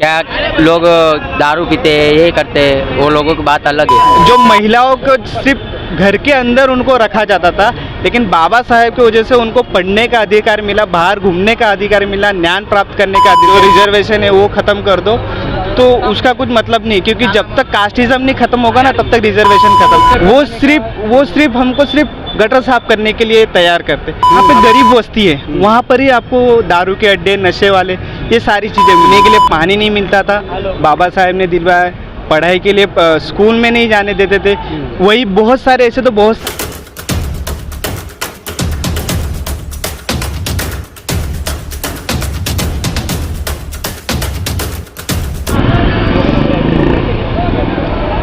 क्या लोग दारू पीते ये करते, वो लोगों की बात अलग है। जो महिलाओं को सिर्फ घर के अंदर उनको रखा जाता था, लेकिन बाबा साहेब की वजह से उनको पढ़ने का अधिकार मिला, बाहर घूमने का अधिकार मिला, ज्ञान प्राप्त करने का अधिकार। रिजर्वेशन है वो ख़त्म कर दो तो उसका कुछ मतलब नहीं, क्योंकि जब तक कास्टिज्म नहीं खत्म होगा ना तब तक रिजर्वेशन खत्म। वो सिर्फ हमको सिर्फ गटर साफ करने के लिए तैयार करते। यहाँ पे गरीब बस्ती है, वहाँ पर ही आपको दारू के अड्डे, नशे वाले, ये सारी चीज़ें मिलने के लिए पानी नहीं मिलता था। बाबा साहेब ने दिलवाया, पढ़ाई के लिए स्कूल में नहीं जाने देते थे। वही बहुत सारे ऐसे तो बहुत।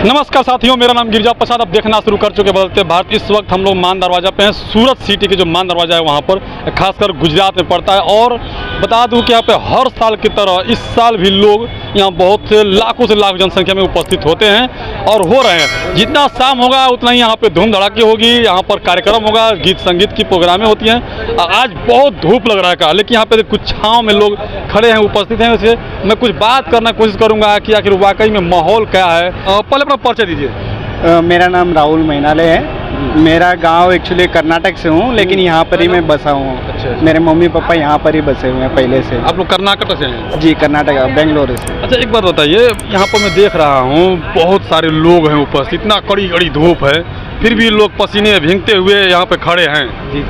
नमस्कार साथियों, मेरा नाम गिरिजा प्रसाद। अब देखना शुरू कर चुके बदलते भारत। इस वक्त हम लोग मान दरवाज़ा पे हैं। सूरत सिटी के जो मान दरवाज़ा है वहाँ पर, खासकर गुजरात में पड़ता है। और बता दूं कि यहाँ पे हर साल की तरह इस साल भी लोग यहाँ बहुत से लाखों से लाख जनसंख्या में उपस्थित होते हैं और हो रहे हैं। जितना शाम होगा उतना ही यहाँ पे धूम धड़ाके होगी, यहाँ पर कार्यक्रम होगा, गीत संगीत की प्रोग्रामें होती हैं। आज बहुत धूप लग रहा है, लेकिन यहाँ पे कुछ छाँव में लोग खड़े हैं, उपस्थित हैं। वैसे मैं कुछ बात करना कोशिश करूँगा कि आखिर वाकई में माहौल क्या है। पहले अपना परिचय दीजिए। मेरा नाम राहुल मैनाले है। मेरा गांव एक्चुअली कर्नाटक से हूँ, लेकिन यहाँ पर ही मैं बसा हूँ। अच्छा। मेरे मम्मी पापा यहाँ पर ही बसे हुए हैं पहले से। आप लोग कर्नाटक से हैं? जी, कर्नाटक, बेंगलोर से। अच्छा, एक बात बताइए, यहाँ पर मैं देख रहा हूँ बहुत सारे लोग हैं उपस्थित, इतना कड़ी कड़ी धूप है, फिर भी लोग पसीने भीगते हुए यहाँ पे खड़े हैं। जी,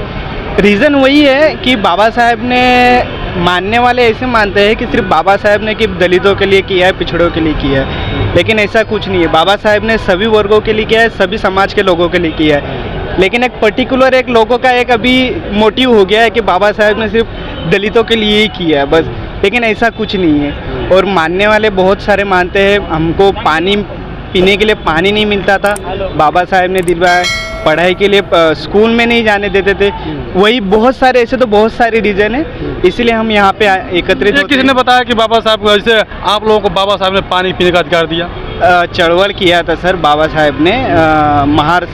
रीज़न वही है कि बाबा साहेब ने, मानने वाले ऐसे मानते हैं कि सिर्फ बाबा साहेब ने कि दलितों के लिए किया है, पिछड़ों के लिए किया है, लेकिन ऐसा कुछ नहीं है। बाबा साहेब ने सभी वर्गों के लिए किया है, सभी समाज के लोगों के लिए किया है, लेकिन एक पर्टिकुलर एक लोगों का एक अभी मोटिव हो गया है कि बाबा साहेब ने सिर्फ दलितों के लिए ही किया है बस, लेकिन ऐसा कुछ नहीं है। और मानने वाले बहुत सारे मानते हैं। हमको पानी पीने के लिए पानी नहीं मिलता था, बाबा साहेब ने दिलवाया। पढ़ाई के लिए स्कूल में नहीं जाने देते थे। वही बहुत सारे ऐसे तो बहुत सारे रीज़न है, इसलिए हम यहाँ पे एकत्रित। किसने बताया कि बाबा साहब को, जैसे आप लोगों को बाबा साहब ने पानी पीने का अधिकार दिया? चळवळ किया था सर बाबा साहेब ने, महार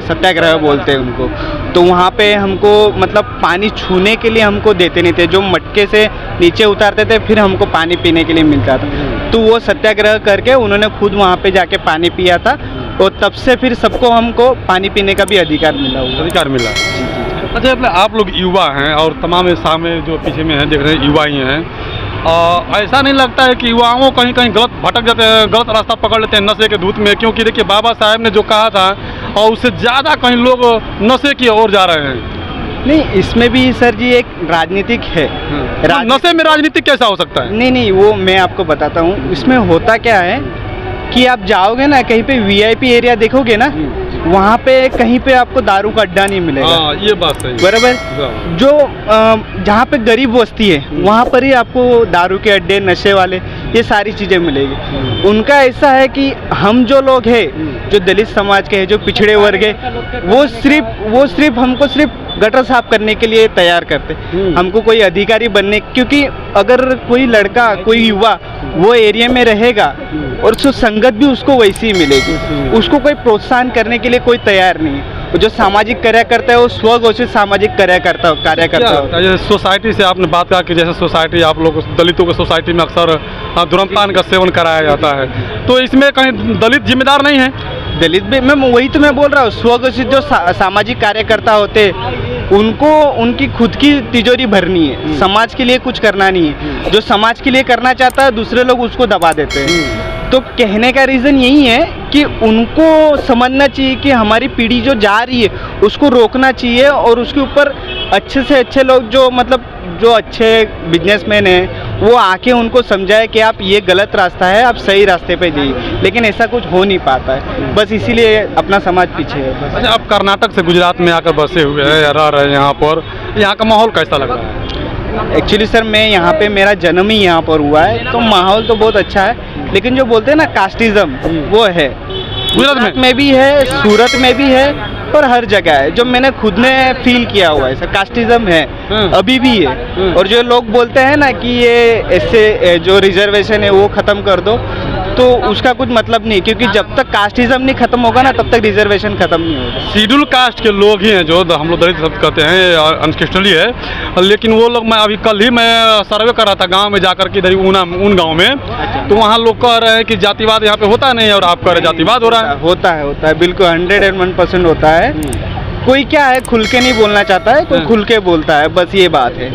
सत्याग्रह बोलते हैं उनको। तो वहाँ पे हमको मतलब पानी छूने के लिए हमको देते नहीं थे, जो मटके से नीचे उतारते थे फिर हमको पानी पीने के लिए मिलता था। तो वो सत्याग्रह करके उन्होंने खुद वहाँ पे जाके पानी पिया था, और तब से फिर सबको हमको पानी पीने का भी अधिकार मिला। अधिकार मिला। अच्छा, मतलब आप लोग युवा हैं और तमाम सामने जो पीछे में हैं देख रहे हैं युवा ही हैं। ऐसा नहीं लगता है कि युवाओं कहीं कहीं गलत भटक जाते हैं, गलत रास्ता पकड़ लेते हैं नशे के धूत में? क्योंकि देखिए बाबा साहेब ने जो कहा था और उससे ज़्यादा कहीं लोग नशे की ओर जा रहे हैं। नहीं, इसमें भी सर जी एक राजनीतिक है। नशे में राजनीतिक कैसा हो सकता है? नहीं, वो मैं आपको बताता हूँ। इसमें होता क्या है कि आप जाओगे ना कहीं पे VIP एरिया देखोगे ना, वहाँ पे कहीं पे आपको दारू का अड्डा नहीं मिलेगा। ये बात सही, बराबर। जो जहाँ पे गरीब बस्ती है वहाँ पर ही आपको दारू के अड्डे, नशे वाले, ये सारी चीज़ें मिलेगी। उनका ऐसा है कि हम जो लोग हैं, जो दलित समाज के हैं, जो पिछड़े वर्ग है, वो सिर्फ हमको सिर्फ गटर साफ करने के लिए तैयार करते। हमको कोई अधिकारी बनने, क्योंकि अगर कोई लड़का, कोई युवा वो एरिया में रहेगा और उसको संगत भी उसको वैसी ही मिलेगी, उसको कोई प्रोत्साहन करने के लिए कोई तैयार नहीं है। जो सामाजिक कार्य करता है वो स्वघोषित सामाजिक कार्य करता है। सोसाइटी से आपने बात कहा कि जैसे सोसाइटी, आप लोग दलितों की सोसाइटी में अक्सर धूम्रपान का सेवन कराया जाता है, तो इसमें कहीं दलित जिम्मेदार नहीं है? दलित भी, मैं वही तो मैं बोल रहा हूँ, स्वघोषित जो सामाजिक कार्यकर्ता होते उनको उनकी खुद की तिजोरी भरनी है, समाज के लिए कुछ करना नहीं है। जो समाज के लिए करना चाहता है दूसरे लोग उसको दबा देते हैं। तो कहने का रीज़न यही है कि उनको समझना चाहिए कि हमारी पीढ़ी जो जा रही है उसको रोकना चाहिए, और उसके ऊपर अच्छे से अच्छे लोग, जो मतलब जो अच्छे बिजनेसमैन हैं, वो आके उनको समझाए कि आप ये गलत रास्ता है, आप सही रास्ते पे जाइए। लेकिन ऐसा कुछ हो नहीं पाता है, बस इसीलिए अपना समाज पीछे है बस। अच्छा, आप कर्नाटक से गुजरात में आकर बसे हुए हैं, रह रहे हैं यहाँ पर, यहाँ का माहौल कैसा लग रहा है? एक्चुअली सर मैं यहाँ पे, मेरा जन्म ही यहाँ पर हुआ है, तो माहौल तो बहुत अच्छा है, लेकिन जो बोलते हैं ना कास्टिज्म, वो है। गुजरात में भी है, सूरत में भी है, और हर जगह है। जो मैंने खुद ने फील किया हुआ है, कास्टिज्म है, अभी भी है। और जो लोग बोलते हैं ना कि ये ऐसे जो रिजर्वेशन है वो ख़त्म कर दो, तो उसका कुछ मतलब नहीं, क्योंकि जब तक कास्टिज्म नहीं खत्म होगा ना तब तक रिजर्वेशन खत्म नहीं होगा। शेड्यूल कास्ट के लोग ही हैं जो हम लोग दलित शब्द कहते हैं, अनकेस्टली है, लेकिन वो लोग, मैं अभी कल ही मैं सर्वे कर रहा था गांव में जाकर के, इधर उन गांव में, तो वहाँ लोग कह रहे हैं कि जातिवाद यहाँ पे होता नहीं है और आप कह रहे जातिवाद हो रहा है। होता है बिल्कुल 101% होता है। कोई क्या है, खुल के नहीं बोलना चाहता है, कोई खुल के बोलता है, बस ये बात है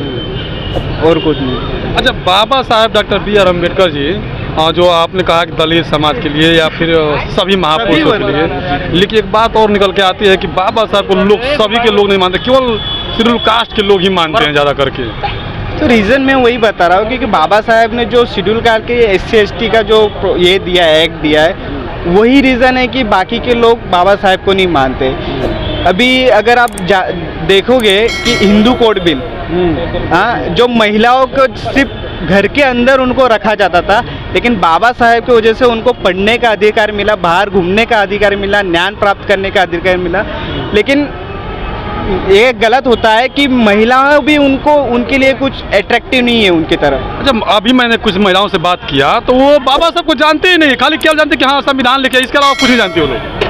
और कुछ नहीं। अच्छा, Baba Saheb doctor B are Ambedkar ji, जो आपने कहा कि दलित समाज के लिए या फिर सभी महापुरुषों के लिए, लेकिन एक बात और निकल के आती है कि बाबा साहब को लोग, सभी के लोग नहीं मानते, केवल शेड्यूल कास्ट के लोग ही मानते हैं ज़्यादा करके। तो रीज़न मैं वही बता रहा हूँ, क्योंकि बाबा साहेब ने जो शेड्यूल कास्ट के SC/ST का जो ये दिया है, एक्ट दिया है, वही रीज़न है कि बाकी के लोग बाबा साहेब को नहीं मानते। अभी अगर आप देखोगे कि हिंदू कोड बिल, हाँ, जो महिलाओं को सिर्फ घर के अंदर उनको रखा जाता था, लेकिन बाबा साहेब की वजह से उनको पढ़ने का अधिकार मिला, बाहर घूमने का अधिकार मिला, ज्ञान प्राप्त करने का अधिकार मिला। लेकिन ये गलत होता है कि महिलाएं भी उनके लिए कुछ अट्रैक्टिव नहीं है उनकी तरफ। अच्छा, अभी मैंने कुछ महिलाओं से बात किया तो वो बाबा साहब को जानते ही नहीं, खाली क्या जानते कि हाँ संविधान लिखे, इसके अलावा कुछ नहीं जानते वो लोग।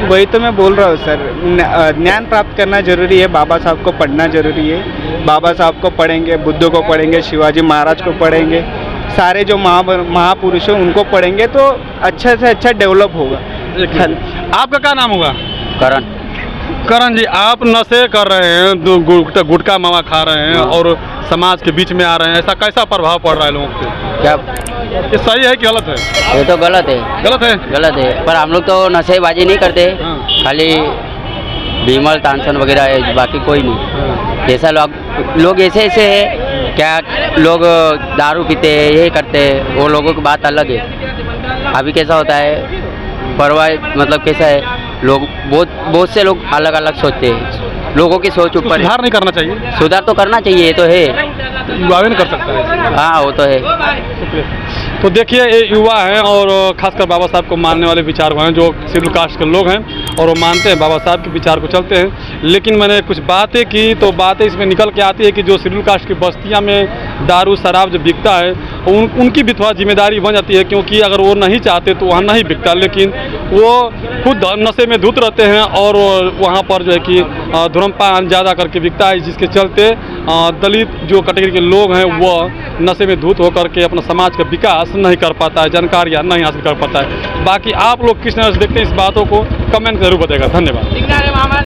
वही तो मैं बोल रहा हूँ सर, ज्ञान प्राप्त करना जरूरी है, बाबा साहब को पढ़ना जरूरी है। बाबा साहब को पढ़ेंगे, बुद्ध को पढ़ेंगे, शिवाजी महाराज को पढ़ेंगे, सारे जो महापुरुष हैं उनको पढ़ेंगे तो अच्छा से अच्छा डेवलप होगा। आपका क्या नाम होगा? करण। करण जी, आप नशे कर रहे हैं, गुटखा मावा खा रहे हैं और समाज के बीच में आ रहे हैं, ऐसा कैसा प्रभाव पड़ रहा है लोगों पे? क्या ये सही है कि गलत है? ये तो गलत है। गलत है? गलत है, पर हम लोग तो नशेबाजी नहीं करते, खाली विमल तानसन वगैरह है, बाकी कोई नहीं। ऐसा लोग ऐसे है, क्या लोग दारू पीते, यही करते, वो लोगों की बात अलग है। अभी कैसा होता है, परवाह मतलब कैसा है, लोग बहुत से लोग अलग अलग सोचते हैं, लोगों की सोच ऊपर। सुधार नहीं करना चाहिए? सुधार तो करना चाहिए, ये तो है, युवा नहीं कर सकता है। हाँ वो तो है। तो देखिए, ये युवा हैं और खासकर बाबा साहब को मानने वाले विचारक हैं, जो शेड्यूल कास्ट के लोग हैं और वो मानते हैं बाबा साहब के विचार को, चलते हैं। लेकिन मैंने कुछ बातें की तो बातें इसमें निकल के आती है कि जो शेड्यूल कास्ट की बस्तियां में दारू शराब जो बिकता है, उनकी भी थोड़ा जिम्मेदारी बन जाती है, क्योंकि अगर वो नहीं चाहते तो वहाँ नहीं बिकता, लेकिन वो खुद नशे में धुत रहते हैं और वहाँ पर जो है कि धूम्रपान ज़्यादा करके बिकता है, जिसके चलते दलित जो कैटेगरी के लोग हैं वह नशे में धुत होकर के अपना समाज का विकास नहीं कर पाता है, जानकारियाँ नहीं हासिल कर पाता है। बाकी आप लोग किस तरह से देखते हैं इस बातों को, कमेंट जरूर बताइएगा। धन्यवाद।